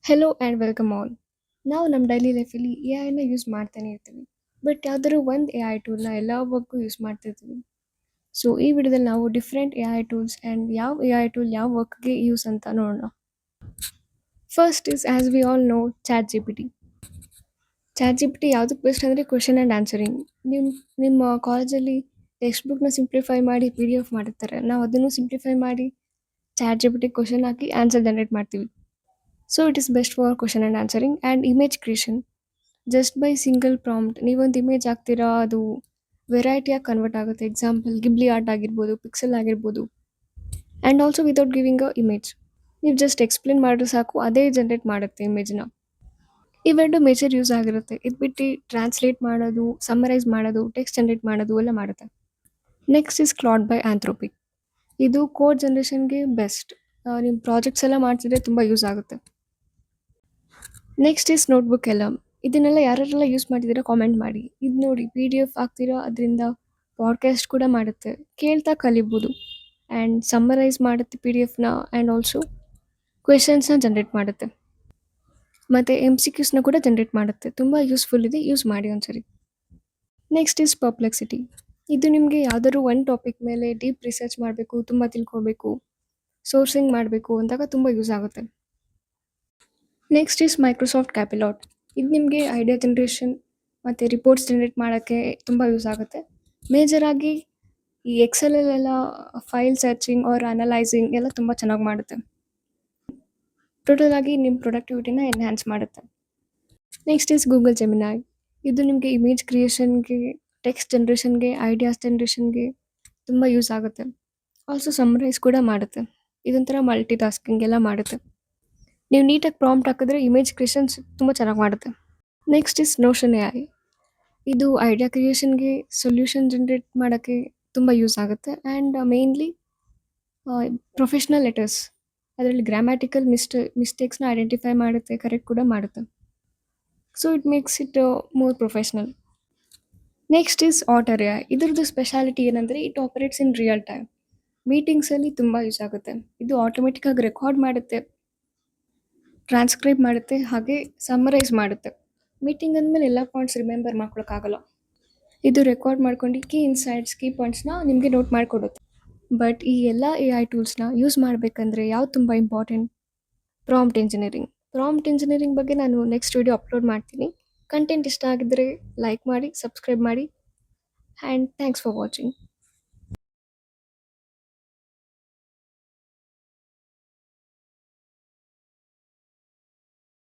Hello and welcome all. ನಾವು ನಮ್ಮ daily ಲೈಫಲ್ಲಿ ಎ ಐನ ಯೂಸ್ ಮಾಡ್ತಾನೆ ಇರ್ತೀವಿ. ಬಟ್ ಯಾವ್ದಾದ್ರು ಒಂದು ಎ ಐ ಟೂಲ್ನ ಎಲ್ಲ ವರ್ಕ್ಗೂ ಯೂಸ್ ಮಾಡ್ತಿರ್ತೀವಿ. ಸೊ ಈ ವಿಡಿಯೋದಲ್ಲಿ ನಾವು different A I tools and ಯಾವ ಎ ಐ ಟೂಲ್ ಯಾವ ವರ್ಕ್ಗೆ ಯೂಸ್ ಅಂತ ನೋಡೋಣ. First is as we all know chat G P T. Chat G P T ಯಾವುದಕ್ಕೆ ಬೆಸ್ಟ್ ಅಂದರೆ ಕ್ವೆಶನ್ ಆ್ಯಂಡ್ ಆನ್ಸರಿಂಗ್. ನಿಮ್ಮ ಕಾಲೇಜಲ್ಲಿ ಟೆಕ್ಸ್ಟ್ ಬುಕ್ನ ಸಿಂಪ್ಲಿಫೈ ಮಾಡಿ ಪಿ ಡಿ ಎಫ್ ಮಾಡಿರ್ತಾರೆ. ನಾವು ಅದನ್ನು ಸಿಂಪ್ಲಿಫೈ ಮಾಡಿ chat G P T question ಹಾಕಿ ಆನ್ಸರ್ ಜನರೇಟ್ ಮಾಡ್ತೀವಿ. So it is best for question and answering and image creation. Just by single prompt ನೀವೊಂದು ಇಮೇಜ್ ಹಾಕ್ತೀರಾ, ಅದು ವೆರೈಟಿಯಾಗಿ ಕನ್ವರ್ಟ್ ಆಗುತ್ತೆ. ಎಕ್ಸಾಂಪಲ್ ಗಿಬ್ಲಿ ಆರ್ಟ್ ಆಗಿರ್ಬೋದು, ಪಿಕ್ಸೆಲ್ ಆಗಿರ್ಬೋದು. And also without giving a image, ನೀವು ಜಸ್ಟ್ ಎಕ್ಸ್ಪ್ಲೇನ್ ಮಾಡಿದ್ರೆ ಸಾಕು, ಅದೇ ಜನ್ರೇಟ್ ಮಾಡುತ್ತೆ ಇಮೇಜ್ನ. ಇವೆರಡು ಮೇಜರ್ ಯೂಸ್ ಆಗಿರುತ್ತೆ. ಇದು ಬಿಟ್ಟು ಟ್ರಾನ್ಸ್ಲೇಟ್ ಮಾಡೋದು, ಸಮ್ಮರೈಸ್ ಮಾಡೋದು, ಟೆಕ್ಸ್ಟ್ ಜನರೇಟ್ ಮಾಡೋದು ಎಲ್ಲ ಮಾಡುತ್ತೆ. Next is Cloud by Anthropic. ಇದು ಕೋಡ್ ಜನ್ರೇಷನ್ಗೆ ಬೆಸ್ಟ್. ನಿಮ್ಮ ಪ್ರಾಜೆಕ್ಟ್ಸ್ ಎಲ್ಲ ಮಾಡ್ತಿದ್ರೆ ತುಂಬ ಯೂಸ್ ಆಗುತ್ತೆ. ನೆಕ್ಸ್ಟ್ ಇಸ್ ನೋಟ್ಬುಕ್ ಎಲ್ಲ. ಇದನ್ನೆಲ್ಲ ಯಾರೆಲ್ಲ ಯೂಸ್ ಮಾಡಿದ್ದೀರಾ ಕಾಮೆಂಟ್ ಮಾಡಿ. ಇದು ನೋಡಿ ಪಿ ಡಿ ಎಫ್ ಹಾಕ್ತೀರಾ, ಅದರಿಂದ ಪಾಡ್ಕಾಸ್ಟ್ ಕೂಡ ಮಾಡುತ್ತೆ, ಕೇಳ್ತಾ ಕಲಿಬೋದು. ಆ್ಯಂಡ್ ಸಮ್ಮರೈಸ್ ಮಾಡುತ್ತೆ ಪಿ ಡಿ ಎಫ್ನ, ಆ್ಯಂಡ್ ಆಲ್ಸೋ ಕ್ವೆಶನ್ಸ್ನ ಜನ್ರೇಟ್ ಮಾಡುತ್ತೆ. ಮತ್ತು ಎಮ್ ಸಿ ಕ್ಯೂಸ್ನ ಕೂಡ ಜನ್ರೇಟ್ ಮಾಡುತ್ತೆ. ತುಂಬ ಯೂಸ್ಫುಲ್ ಇದೆ, ಯೂಸ್ ಮಾಡಿ ಒಂದ್ಸರಿ. Next is Perplexity. ಇದು ನಿಮಗೆ ಯಾವ್ದಾದ್ರು ಒಂದು ಟಾಪಿಕ್ ಮೇಲೆ ಡೀಪ್ ರಿಸರ್ಚ್ ಮಾಡಬೇಕು, ತುಂಬ ತಿಳ್ಕೊಬೇಕು, ಸೋರ್ಸಿಂಗ್ ಮಾಡಬೇಕು ಅಂದಾಗ ತುಂಬ ಯೂಸ್ ಆಗುತ್ತೆ. Next is Microsoft Copilot. ಇದು ನಿಮಗೆ ಐಡಿಯಾ ಜನ್ರೇಷನ್ ಮತ್ತು ರಿಪೋರ್ಟ್ಸ್ ಜನ್ರೇಟ್ ಮಾಡೋಕ್ಕೆ ತುಂಬ ಯೂಸ್ ಆಗುತ್ತೆ. ಮೇಜರಾಗಿ ಈ ಎಕ್ಸೆಲಲ್ಲೆಲ್ಲ ಫೈಲ್ ಸರ್ಚಿಂಗ್ ಆರ್ ಅನಲೈಸಿಂಗ್ ಎಲ್ಲ ತುಂಬ ಚೆನ್ನಾಗಿ ಮಾಡುತ್ತೆ. ಟೋಟಲ್ ಆಗಿ ನಿಮ್ಮ ಪ್ರೊಡಕ್ಟಿವಿಟಿನ ಎನ್ಹ್ಯಾನ್ಸ್ ಮಾಡುತ್ತೆ. Next is Google Gemini. ಇದು ನಿಮಗೆ ಇಮೇಜ್ ಕ್ರಿಯೇಷನ್ಗೆ, ಟೆಕ್ಸ್ಟ್ ಜನ್ರೇಷನ್ಗೆ, ಐಡಿಯಾಸ್ ಜನ್ರೇಷನ್ಗೆ ತುಂಬ ಯೂಸ್ ಆಗುತ್ತೆ. ಆಲ್ಸೋ ಸಮ್ಮರೈಸ್ ಕೂಡ ಮಾಡುತ್ತೆ. ಇದೊಂಥರ ಮಲ್ಟಿ ಟಾಸ್ಕಿಂಗ್ ಎಲ್ಲ ಮಾಡುತ್ತೆ. ನೀವು ನೀಟಾಗಿ ಪ್ರಾಂಪ್ಟ್ ಹಾಕಿದ್ರೆ ಇಮೇಜ್ ಕ್ರಿಯೇಷನ್ಸ್ ತುಂಬ ಚೆನ್ನಾಗಿ ಮಾಡುತ್ತೆ. Next is Notion A I. ಇದು ಐಡಿಯಾ ಕ್ರಿಯೇಷನ್ಗೆ, ಸೊಲ್ಯೂಷನ್ ಜನ್ರೇಟ್ ಮಾಡೋಕ್ಕೆ ತುಂಬ ಯೂಸ್ ಆಗುತ್ತೆ. ಆ್ಯಂಡ್ ಮೇನ್ಲಿ ಪ್ರೊಫೆಷ್ನಲ್ ಲೆಟರ್ಸ್, ಅದರಲ್ಲಿ ಗ್ರಾಮ್ಯಾಟಿಕಲ್ ಮಿಸ್ಟೇಕ್ಸ್ನ ಐಡೆಂಟಿಫೈ ಮಾಡುತ್ತೆ, ಕರೆಕ್ಟ್ ಕೂಡ ಮಾಡುತ್ತೆ. So it makes it more professional. Next is Otter A I. ಇದ್ರದ್ದು ಸ್ಪೆಷಾಲಿಟಿ ಏನಂದರೆ it operates in real time. ಮೀಟಿಂಗ್ಸಲ್ಲಿ ತುಂಬ ಯೂಸ್ ಆಗುತ್ತೆ. ಇದು ಆಟೋಮೆಟಿಕ್ಕಾಗಿ ರೆಕಾರ್ಡ್ ಮಾಡುತ್ತೆ, ಟ್ರಾನ್ಸ್ಕ್ರೈಬ್ ಮಾಡುತ್ತೆ, ಹಾಗೆ ಸಮ್ಮರೈಸ್ ಮಾಡುತ್ತೆ. ಮೀಟಿಂಗ್ ಅಂದಮೇಲೆ ಎಲ್ಲ ಪಾಯಿಂಟ್ಸ್ ರಿಮೆಂಬರ್ ಮಾಡ್ಕೊಳಕ್ಕಾಗಲ್ಲ. ಇದು ರೆಕಾರ್ಡ್ ಮಾಡ್ಕೊಂಡು ಕೀ ಇನ್ಸೈಟ್ಸ್, ಕೀ ಪಾಯಿಂಟ್ಸ್ನ ನಿಮಗೆ ನೋಟ್ ಮಾಡಿಕೊಡುತ್ತೆ. ಬಟ್ ಈ ಎಲ್ಲ ಎ ಐ ಟೂಲ್ಸ್ನ ಯೂಸ್ ಮಾಡಬೇಕಂದ್ರೆ ಯಾವ್ದು ತುಂಬ important? Prompt engineering. Prompt engineering ಬಗ್ಗೆ ನಾನು ನೆಕ್ಸ್ಟ್ ವಿಡಿಯೋ ಅಪ್ಲೋಡ್ ಮಾಡ್ತೀನಿ. ಕಂಟೆಂಟ್ ಇಷ್ಟ ಆಗಿದ್ದರೆ ಲೈಕ್ ಮಾಡಿ, ಸಬ್ಸ್ಕ್ರೈಬ್ ಮಾಡಿ, ಆ್ಯಂಡ್ ಥ್ಯಾಂಕ್ಸ್ ಫಾರ್ ವಾಚಿಂಗ್.